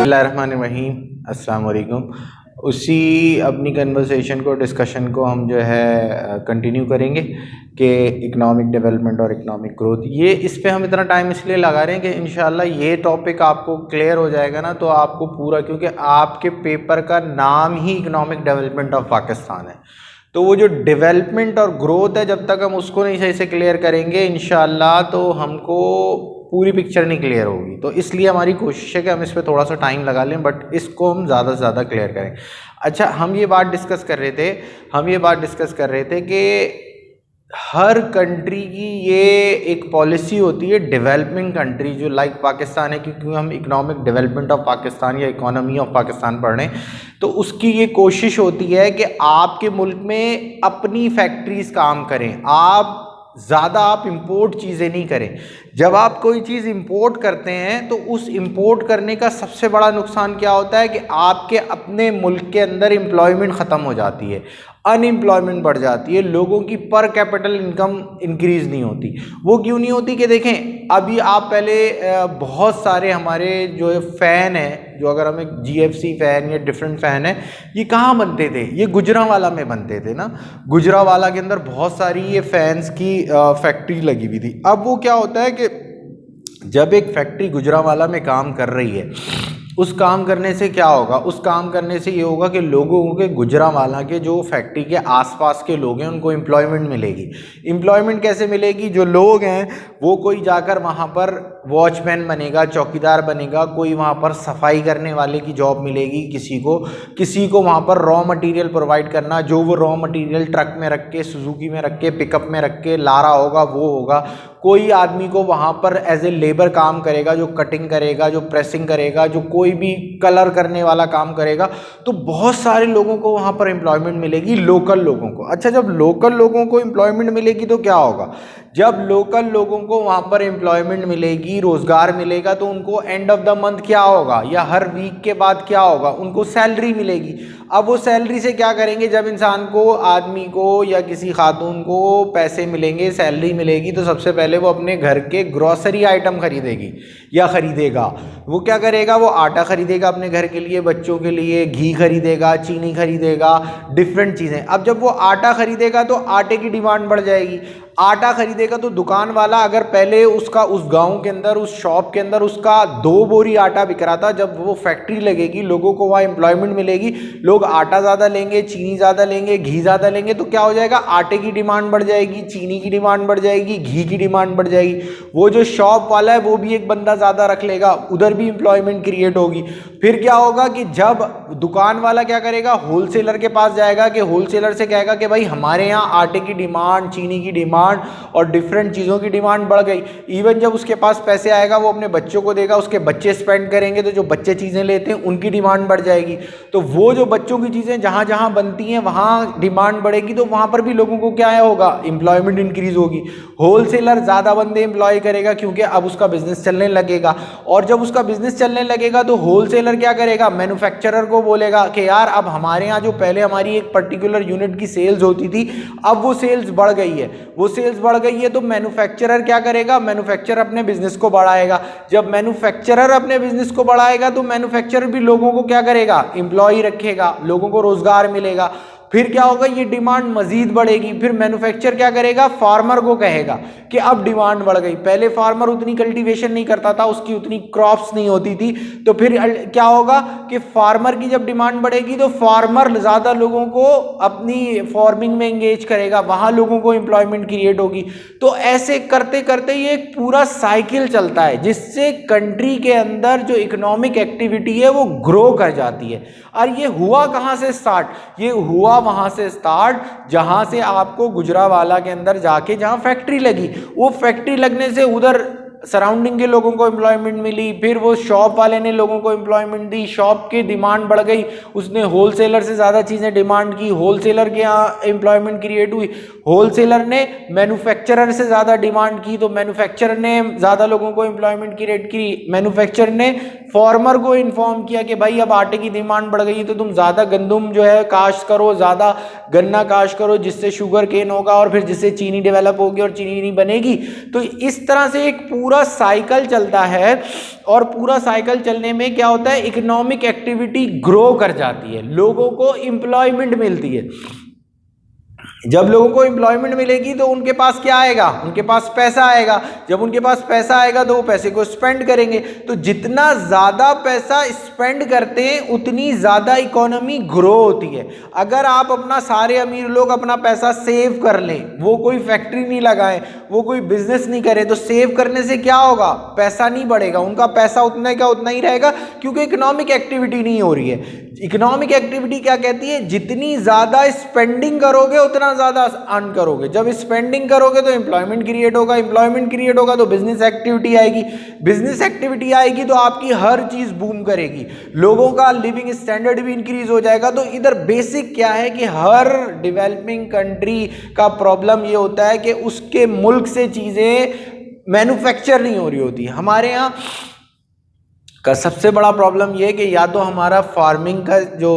बिस्मिल्लाहिर्रहमानिर्रहीम। अस्सलाम वालेकुम। उसी अपनी कन्वर्सेशन को डिस्कशन को हम जो है कंटिन्यू करेंगे कि इकनॉमिक डेवलपमेंट और इकनॉमिक ग्रोथ, ये इस पे हम इतना टाइम इसलिए लगा रहे हैं कि इंशाल्लाह ये टॉपिक आपको क्लियर हो जाएगा ना, तो आपको पूरा, क्योंकि आपके पेपर का नाम ही इकनॉमिक डेवलपमेंट ऑफ पाकिस्तान है, तो वो जो डेवलपमेंट और ग्रोथ है, जब तक हम उसको नहीं सही से क्लियर करेंगे इंशाल्लाह तो हमको पूरी पिक्चर नहीं क्लियर होगी। तो इसलिए हमारी कोशिश है कि हम इस पर थोड़ा सा टाइम लगा लें, बट इसको हम ज़्यादा से ज़्यादा क्लियर करें। अच्छा, हम ये बात डिस्कस कर रहे थे कि हर कंट्री की ये एक पॉलिसी होती है, डेवलपिंग कंट्री जो लाइक पाकिस्तान है, क्योंकि हम इकोनॉमिक डेवलपमेंट ऑफ पाकिस्तान या इकोनॉमी ऑफ पाकिस्तान पढ़ रहे हैं, तो उसकी ये कोशिश होती है कि आपके मुल्क में अपनी फैक्ट्रीज काम करें, आप इंपोर्ट चीज़ें नहीं करें। जब आप कोई चीज़ इंपोर्ट करते हैं तो उस इंपोर्ट करने का सबसे बड़ा नुकसान क्या होता है कि आपके अपने मुल्क के अंदर एम्प्लॉयमेंट ख़त्म हो जाती है, अनएम्प्लॉयमेंट बढ़ जाती है, लोगों की पर कैपिटल इनकम इंक्रीज़ नहीं होती। वो क्यों नहीं होती कि देखें, अभी आप पहले बहुत सारे हमारे जो फ़ैन हैं, जो अगर हमें GFC फ़ैन या डिफरेंट फ़ैन है, ये कहाँ बनते थे? ये गुजरांवाला में बनते थे ना। गुजरांवाला के अंदर बहुत सारी ये फ़ैन्स की फैक्ट्री लगी हुई थी। अब वो क्या होता है कि जब एक फैक्ट्री गुजरांवाला में काम कर रही है, उस काम करने से क्या होगा? उस काम करने से ये होगा कि लोगों के गुजरांवाला के जो फैक्ट्री के आसपास के लोग हैं उनको एम्प्लॉयमेंट मिलेगी। एम्प्लॉयमेंट कैसे मिलेगी? जो लोग हैं वो कोई जाकर वहाँ पर वॉचमैन बनेगा, चौकीदार बनेगा, कोई वहाँ पर सफाई करने वाले की जॉब मिलेगी, किसी को वहाँ पर रॉ मटेरियल प्रोवाइड करना, जो वो रॉ मटेरियल ट्रक में रख के, सुजुकी में रख के, पिकअप में रख के ला रहा होगा वो होगा। कोई आदमी को वहाँ पर एज ए लेबर काम करेगा, जो कटिंग करेगा, जो प्रेसिंग करेगा, जो कोई भी कलर करने वाला काम करेगा। तो बहुत सारे लोगों को वहाँ पर एम्प्लॉयमेंट मिलेगी, लोकल लोगों को। अच्छा, जब लोकल लोगों को एम्प्लॉयमेंट मिलेगी तो क्या होगा? जब लोकल लोगों को वहाँ पर एम्प्लॉयमेंट मिलेगी, रोज़गार मिलेगा, तो उनको एंड ऑफ द मंथ क्या होगा, या हर वीक के बाद क्या होगा? उनको सैलरी मिलेगी। अब वो सैलरी से क्या करेंगे? जब इंसान को, आदमी को या किसी खातून को पैसे मिलेंगे, सैलरी मिलेगी, तो सबसे पहले वो अपने घर के ग्रॉसरी आइटम खरीदेगी या खरीदेगा। वो क्या करेगा? वो आटा खरीदेगा अपने घर के लिए, बच्चों के लिए, घी खरीदेगा, चीनी खरीदेगा, डिफरेंट चीज़ें। अब जब वो आटा खरीदेगा तो आटे की डिमांड बढ़ जाएगी। आटा खरीदेगा तो दुकान वाला, अगर पहले उसका उस गांव के अंदर, उस शॉप के अंदर उसका 2 बोरी आटा बिक रहा था, जब वो फैक्ट्री लगेगी, लोगों को वहाँ एम्प्लॉयमेंट मिलेगी, लोग आटा ज़्यादा लेंगे, चीनी ज़्यादा लेंगे, घी ज़्यादा लेंगे, तो क्या हो जाएगा? आटे की डिमांड बढ़ जाएगी, चीनी की डिमांड बढ़ जाएगी, घी की डिमांड बढ़ जाएगी। वो जो शॉप वाला है वो भी एक बंदा ज़्यादा रख लेगा, उधर भी एम्प्लॉयमेंट क्रिएट होगी। फिर क्या होगा कि जब दुकान वाला क्या करेगा? होलसेलर के पास जाएगा, कि होलसेलर से कहेगा कि भाई हमारे यहाँ आटे की डिमांड, चीनी की डिमांड और डिफरेंट चीज़ों की डिमांड बढ़ गई। इवन जब उसके पास पैसे आएगा वो अपने बच्चों को देगा, उसके बच्चे स्पेंड करेंगे, तो जो बच्चे चीज़ें लेते हैं उनकी डिमांड बढ़ जाएगी। तो वो जो बच्चों की चीज़ें जहाँ जहाँ बनती हैं वहाँ डिमांड बढ़ेगी, तो वहाँ पर भी लोगों को क्या होगा? एम्प्लॉयमेंट इंक्रीज होगी। होलसेलर ज़्यादा बंदे एम्प्लॉय करेगा क्योंकि अब उसका बिजनेस चलने लगेगा, और जब उसका बिजनेस चलने लगेगा तो होलसेलर क्या करेगा? मैन्युफैक्चरर को बोलेगा कि यार अब हमारे यहाँ जो पहले हमारी एक पर्टिकुलर यूनिट की सेल्स होती थी, अब वो सेल्स बढ़ गई है, तो मैन्युफैक्चरर क्या करेगा? मैन्युफैक्चरर अपने बिजनेस को बढ़ाएगा। जब मैन्युफैक्चरर अपने बिजनेस को बढ़ाएगा तो मैन्युफैक्चरर भी लोगों को क्या करेगा? एम्प्लॉय रखेगा, लोगों को रोजगार मिलेगा। फिर क्या होगा? ये डिमांड मजीद बढ़ेगी। फिर मैन्युफैक्चर क्या करेगा? फार्मर को कहेगा कि अब डिमांड बढ़ गई। पहले फार्मर उतनी कल्टीवेशन नहीं करता था, उसकी उतनी क्रॉप्स नहीं होती थी, तो फिर क्या होगा कि फार्मर की जब डिमांड बढ़ेगी तो फार्मर ज़्यादा लोगों को अपनी फार्मिंग में एंगेज करेगा, वहाँ लोगों को एम्प्लॉयमेंट क्रिएट होगी। तो ऐसे करते करते ये एक पूरा साइकिल चलता है, जिससे कंट्री के अंदर जो इकोनॉमिक एक्टिविटी है वो ग्रो कर जाती है। और ये हुआ कहाँ से स्टार्ट? ये हुआ वहाँ से स्टार्ट जहाँ से आपको गुजरांवाला के अंदर जाके जहाँ फैक्ट्री लगी, वो फैक्ट्री लगने से उधर सराउंडिंग के लोगों को एम्प्लॉयमेंट मिली। फिर वो शॉप वाले ने लोगों को एम्प्लॉयमेंट दी, शॉप की डिमांड बढ़ गई, उसने होलसेलर से ज़्यादा चीज़ें डिमांड की, होलसेलर के यहाँ एम्प्लॉयमेंट क्रिएट हुई, होलसेलर ने मैन्युफैक्चरर से ज़्यादा डिमांड की, तो मैन्युफैक्चरर ने ज़्यादा लोगों को एम्प्लॉयमेंट क्रिएट की। मैन्युफैक्चरर ने फार्मर को इन्फॉर्म किया कि भाई अब आटे की डिमांड बढ़ गई, तो तुम ज़्यादा गंदम जो है काश्त करो, ज़्यादा गन्ना काश्त करो, जिससे शुगर केन होगा और फिर जिससे चीनी डेवलप होगी और चीनी बनेगी। तो इस तरह से एक पूरा साइकिल चलता है और पूरा साइकिल चलने में क्या होता है, इकोनॉमिक एक्टिविटी ग्रो कर जाती है, लोगों को एम्प्लॉयमेंट मिलती है। जब लोगों को एम्प्लॉयमेंट मिलेगी तो उनके पास क्या आएगा, उनके पास पैसा आएगा। जब उनके पास पैसा आएगा तो वो पैसे को स्पेंड करेंगे। तो जितना ज़्यादा पैसा स्पेंड करते हैं उतनी ज़्यादा इकोनॉमी ग्रो होती है। अगर आप अपना, सारे अमीर लोग अपना पैसा सेव कर लें, वो कोई फैक्ट्री नहीं लगाएं, वो कोई बिजनेस नहीं करें, तो सेव करने से क्या होगा, पैसा नहीं बढ़ेगा, उनका पैसा उतना का उतना ही रहेगा, क्योंकि इकोनॉमिक एक्टिविटी नहीं हो रही है। इकोनॉमिक एक्टिविटी क्या कहती है, जितनी ज़्यादा स्पेंडिंग करोगे उतना ज़्यादा अर्न करोगे। जब स्पेंडिंग करोगे तो एम्प्लॉयमेंट क्रिएट होगा, एम्प्लॉयमेंट क्रिएट होगा तो बिजनेस एक्टिविटी आएगी, बिजनेस एक्टिविटी आएगी तो आपकी हर चीज़ बूम करेगी, लोगों का लिविंग स्टैंडर्ड भी इंक्रीज हो जाएगा। तो इधर बेसिक क्या है कि हर डेवलपिंग कंट्री का प्रॉब्लम ये होता है कि उसके मुल्क से चीज़ें मैन्युफैक्चर नहीं हो रही होती। हमारे यहाँ का सबसे बड़ा प्रॉब्लम ये है कि या तो हमारा फार्मिंग का जो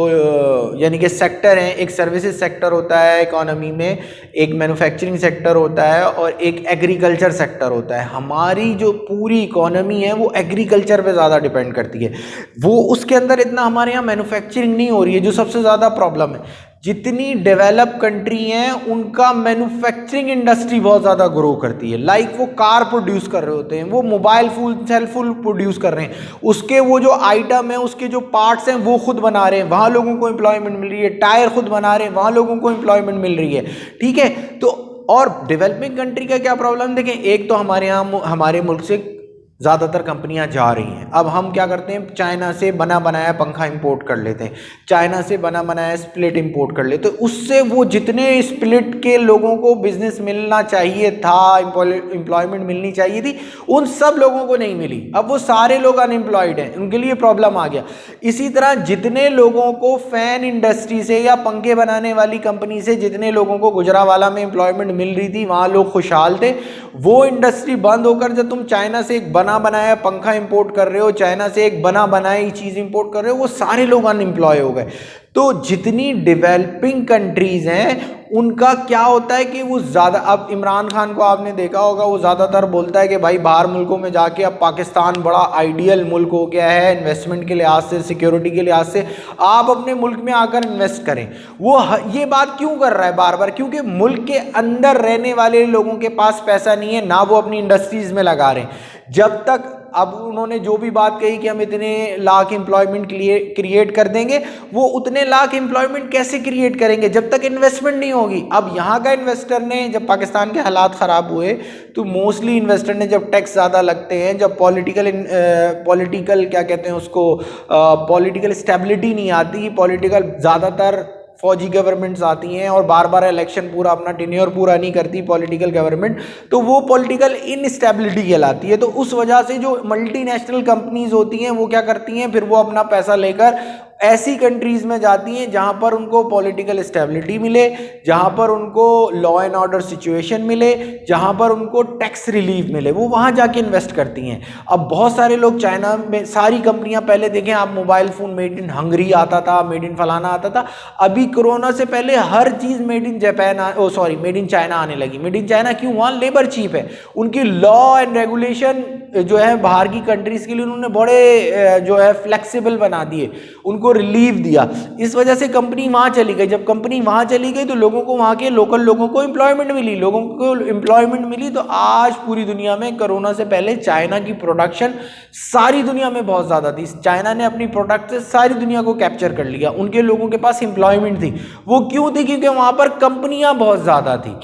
यानी कि सेक्टर है, एक सर्विसेज सेक्टर होता है इकोनॉमी में, एक मैन्युफैक्चरिंग सेक्टर होता है और एक एग्रीकल्चर सेक्टर होता है। हमारी जो पूरी इकोनॉमी है वो एग्रीकल्चर पे ज़्यादा डिपेंड करती है, वो उसके अंदर इतना हमारे यहाँ मैन्युफैक्चरिंग नहीं हो रही है, जो सबसे ज़्यादा प्रॉब्लम है। जितनी डेवलप कंट्री हैं उनका मैन्युफैक्चरिंग इंडस्ट्री बहुत ज़्यादा ग्रो करती है। लाइक वो कार प्रोड्यूस कर रहे होते हैं, वो mobile phone cell phone produce कर रहे हैं, उसके वो जो आइटम है, उसके जो पार्ट्स हैं वो खुद बना रहे हैं, वहाँ लोगों को एम्प्लॉयमेंट मिल रही है। टायर खुद बना रहे हैं, वहाँ लोगों को एम्प्लॉयमेंट मिल रही है। ठीक है, तो और डेवलपिंग कंट्री का क्या प्रॉब्लम देखें, एक तो हमारे यहाँ हमारे मुल्क से ज़्यादातर कंपनियां जा रही हैं। अब हम क्या करते हैं, चाइना से बना बनाया पंखा इंपोर्ट कर लेते हैं, चाइना से बना बनाया स्प्लिट इंपोर्ट कर लेते हैं। तो उससे वो जितने स्प्लिट के लोगों को बिजनेस मिलना चाहिए था, एम्प्लॉयमेंट मिलनी चाहिए थी, उन सब लोगों को नहीं मिली। अब वो सारे लोग अनएम्प्लॉयड हैं, उनके लिए प्रॉब्लम आ गया। इसी तरह जितने लोगों को फैन इंडस्ट्री से या पंखे बनाने वाली कंपनी से जितने लोगों को गुजरावाला में एम्प्लॉयमेंट मिल रही थी, वहाँ लोग खुशहाल थे। वो इंडस्ट्री बंद होकर जब तुम चाइना से एक बना बनाया पंखा इंपोर्ट कर रहे हो, चाइना से एक बना बनाई चीज इंपोर्ट कर रहे हो, वो सारे लोग अनएम्प्लॉय हो गए। तो जितनी डेवलपिंग कंट्रीज हैं उनका क्या होता है कि वो ज़्यादा, अब इमरान खान को आपने देखा होगा, वो ज़्यादातर बोलता है कि भाई बाहर मुल्कों में जाके अब पाकिस्तान बड़ा आइडियल मुल्क हो गया है इन्वेस्टमेंट के लिहाज से, सिक्योरिटी के लिहाज से, आप अपने मुल्क में आकर इन्वेस्ट करें। वो ये बात क्यों कर रहा है बार बार, क्योंकि मुल्क के अंदर रहने वाले लोगों के पास पैसा नहीं है, ना वो अपनी इंडस्ट्रीज़ में लगा रहे हैं। जब तक, अब उन्होंने जो भी बात कही कि हम इतने लाख एम्प्लॉयमेंट क्रिएट कर देंगे, वो उतने लाख एम्प्लॉयमेंट कैसे क्रिएट करेंगे जब तक इन्वेस्टमेंट नहीं होगी। अब यहाँ का इन्वेस्टर ने, जब पाकिस्तान के हालात ख़राब हुए तो मोस्टली इन्वेस्टर ने, जब टैक्स ज़्यादा लगते हैं, जब पॉलिटिकल क्या कहते हैं उसको, पॉलिटिकल स्टेबिलिटी नहीं आती, पॉलिटिकल ज़्यादातर फौजी गवर्नमेंट्स आती हैं और बार बार इलेक्शन पूरा अपना टेन्योर पूरा नहीं करती पॉलिटिकल गवर्नमेंट, तो वो पॉलिटिकल इनस्टेबिलिटी कहलाती है। तो उस वजह से जो मल्टीनेशनल कंपनीज होती हैं वो क्या करती हैं, फिर वो अपना पैसा लेकर ऐसी कंट्रीज़ में जाती हैं जहाँ पर उनको पॉलिटिकल स्टेबिलिटी मिले, जहाँ पर उनको लॉ एंड ऑर्डर सिचुएशन मिले, जहाँ पर उनको टैक्स रिलीफ मिले, वो वहाँ जाके इन्वेस्ट करती हैं। अब बहुत सारे लोग चाइना में, सारी कंपनियाँ पहले देखें आप, mobile phone made in Hungary आता था, मेड इन फलाना आता था। अभी कोरोना से पहले हर चीज़ made in made in China आने लगी। मेड इन चाइना क्यों? वहाँ लेबर चीप है, उनकी लॉ एंड रेगुलेशन जो है बाहर की कंट्रीज़ के लिए उन्होंने बड़े जो है फ्लेक्सिबल बना दिए, उनको रिलीफ दिया। इस वजह से कंपनी वहाँ चली गई। जब कंपनी वहाँ चली गई तो लोगों को, वहाँ के लोकल लोगों को एम्प्लॉयमेंट मिली, लोगों को एम्प्लॉयमेंट मिली। तो आज पूरी दुनिया में, कोरोना से पहले चाइना की प्रोडक्शन सारी दुनिया में बहुत ज़्यादा थी। चाइना ने अपनी प्रोडक्ट से सारी दुनिया को कैप्चर कर लिया। उनके लोगों के पास एम्प्लॉयमेंट थी। वो क्यों थी? क्योंकि वहाँ पर कंपनियाँ बहुत ज़्यादा थी।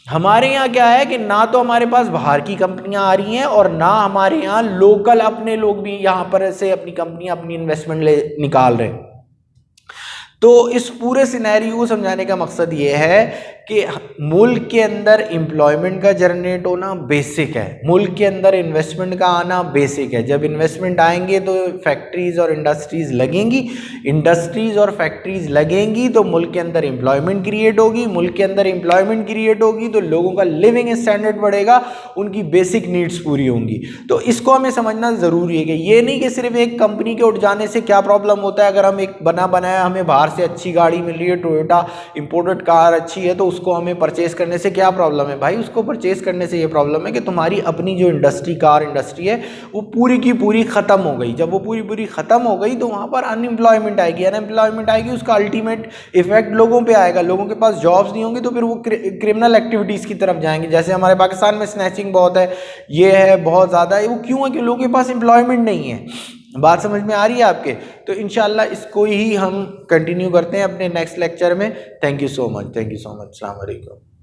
हमारे यहाँ क्या है कि ना तो हमारे पास बाहर की कंपनियां आ रही हैं और ना हमारे यहाँ लोकल अपने लोग भी यहाँ पर से अपनी कंपनियां, अपनी इन्वेस्टमेंट निकाल रहे हैं। तो इस पूरे सिनेरियो को समझाने का मकसद ये है कि मुल्क के अंदर एम्प्लॉयमेंट का जनरेट होना बेसिक है, मुल्क के अंदर इन्वेस्टमेंट का आना बेसिक है। जब इन्वेस्टमेंट आएंगे तो फैक्ट्रीज़ और इंडस्ट्रीज़ लगेंगी, इंडस्ट्रीज़ और फैक्ट्रीज़ लगेंगी तो मुल्क के अंदर एम्प्लॉयमेंट क्रिएट होगी, मुल्क के अंदर एम्प्लॉयमेंट क्रिएट होगी तो लोगों का लिविंग स्टैंडर्ड बढ़ेगा, उनकी बेसिक नीड्स पूरी होंगी। तो इसको हमें समझना ज़रूरी है कि ये नहीं कि सिर्फ एक कंपनी के उठ जाने से क्या प्रॉब्लम होता है। अगर हम एक बना बनाया, हमें बाहर बाहर से अच्छी गाड़ी मिल रही है, टोयोटा इंपोर्टेड कार अच्छी है, तो उसको हमें परचेस करने से क्या प्रॉब्लम है भाई? उसको परचेस करने से ये प्रॉब्लम है कि तुम्हारी अपनी जो इंडस्ट्री, कार इंडस्ट्री है, वो पूरी की पूरी ख़त्म हो गई। जब वो पूरी पूरी ख़त्म हो गई तो वहाँ पर अनएम्प्लॉयमेंट आएगी, अनएम्प्लॉयमेंट आएगी, उसका अल्टीमेट इफेक्ट लोगों पे आएगा। लोगों के पास जॉब्स नहीं होंगी तो फिर वो क्रिमिनल एक्टिविटीज़ की तरफ जाएंगे। जैसे हमारे पाकिस्तान में स्नैचिंग बहुत है, ये है बहुत ज़्यादा है। वो क्यों है? कि लोगों के पास एम्प्लॉयमेंट नहीं है। बात समझ में आ रही है आपके? तो इंशाल्लाह इसको ही हम कंटिन्यू करते हैं अपने नेक्स्ट लेक्चर में। Thank you so much, thank you so much. अस्सलाम वालेकुम।